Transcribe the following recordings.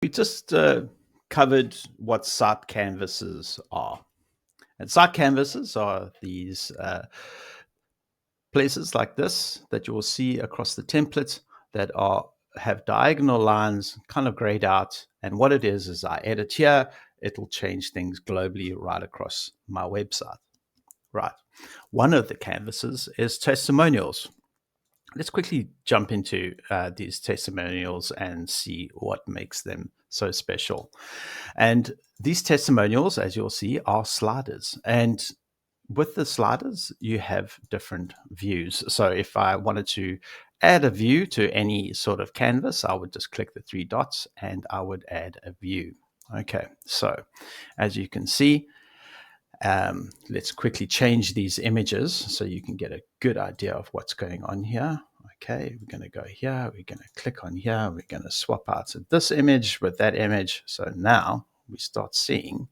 We just covered what site canvases are. And site canvases are these places like this that you will see across the template that have diagonal lines kind of grayed out. And what it is I edit here, it'll change things globally right across my website. Right. One of the canvases is testimonials. Let's quickly jump into these testimonials and see what makes them so special. And these testimonials, as you'll see, are sliders. And with the sliders, you have different views. So if I wanted to add a view to any sort of canvas, I would just click the three dots and I would add a view. Okay, so as you can see, let's quickly change these images so you can get a good idea of what's going on here. Okay, we're going to go here, we're going to click on here, we're going to swap out this image with that image. So now we start seeing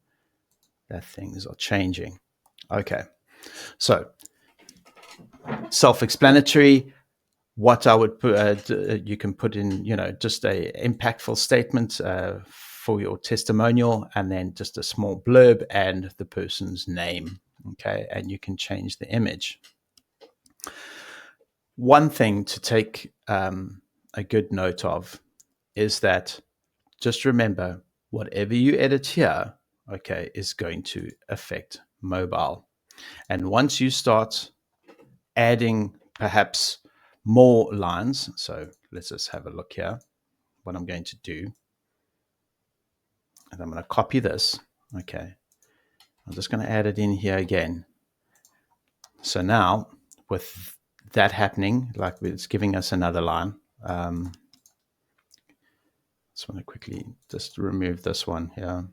that things are changing. Okay, so self-explanatory. What I would put, you can put in, just a impactful statement for your testimonial, and then just a small blurb and the person's name. Okay, and you can change the image. One thing to take a good note of is that just remember, whatever you edit here, okay, is going to affect mobile. And once you start adding perhaps more lines, so let's just have a look here. What I'm going to do, and I'm going to copy this. Okay, I'm just going to add it in here again. So now with that happening, like it's giving us another line. Just want to quickly just remove this one here.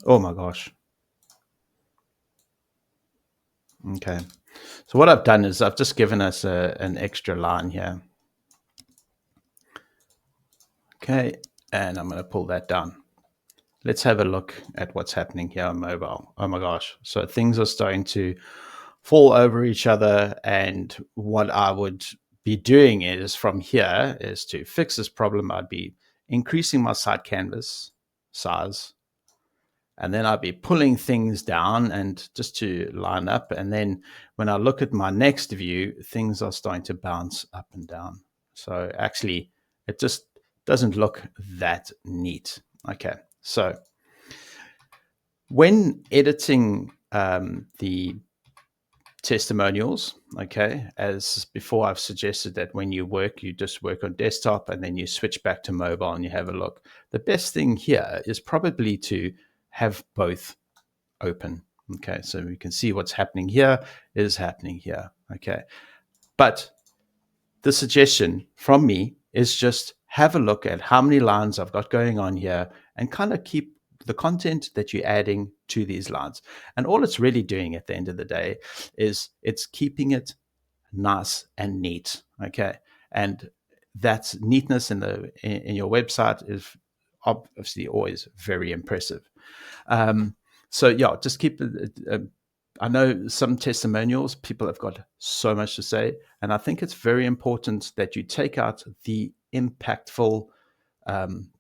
Oh my gosh. Okay. So what I've done is I've just given us an extra line here. Okay. And I'm going to pull that down. Let's have a look at what's happening here on mobile. Oh my gosh. So things are starting to fall over each other. And what I would be doing is from here is to fix this problem. I'd be increasing my site canvas size. And then I'd be pulling things down and just to line up. And then when I look at my next view, things are starting to bounce up and down. So actually, it just doesn't look that neat. Okay, so when editing the testimonials, okay, as before I've suggested that when you work, you just work on desktop and then you switch back to mobile and you have a look. The best thing here is probably to have both open. Okay, so we can see what's happening here is happening here. Okay, but the suggestion from me is just have a look at how many lines I've got going on here and kind of keep the content that you're adding to these lines. And all it's really doing at the end of the day is it's keeping it nice and neat. Okay, and that neatness in your website is obviously always very impressive. So yeah, just keep it. I know some testimonials, people have got so much to say, and I think it's very important that you take out the impactful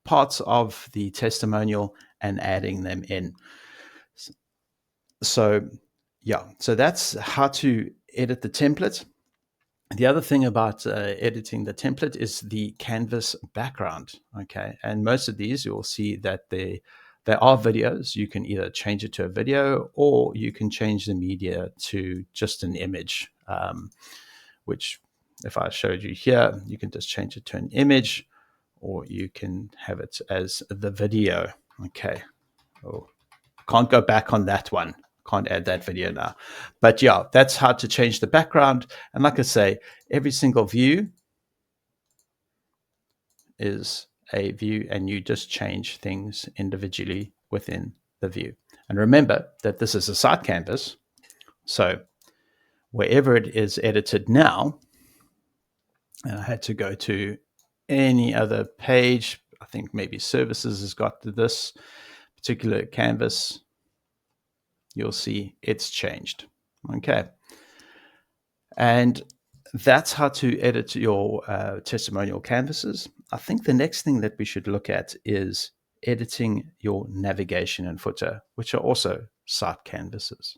parts of the testimonial and adding them in. So yeah, so that's how to edit the template. The other thing about editing the template is the canvas background. Okay, and most of these you'll see that there are videos. You can either change it to a video or you can change the media to just an image, which if I showed you here, you can just change it to an image or you can have it as the video. Okay, oh, can't go back on that one. Can't add that video now. But yeah, that's how to change the background. And like I say, every single view is a view and you just change things individually within the view. And remember that this is a site canvas. So wherever it is edited now, and I had to go to any other page, I think maybe services has got to this particular canvas, you'll see it's changed. Okay. And that's how to edit your testimonial canvases. I think the next thing that we should look at is editing your navigation and footer, which are also site canvases.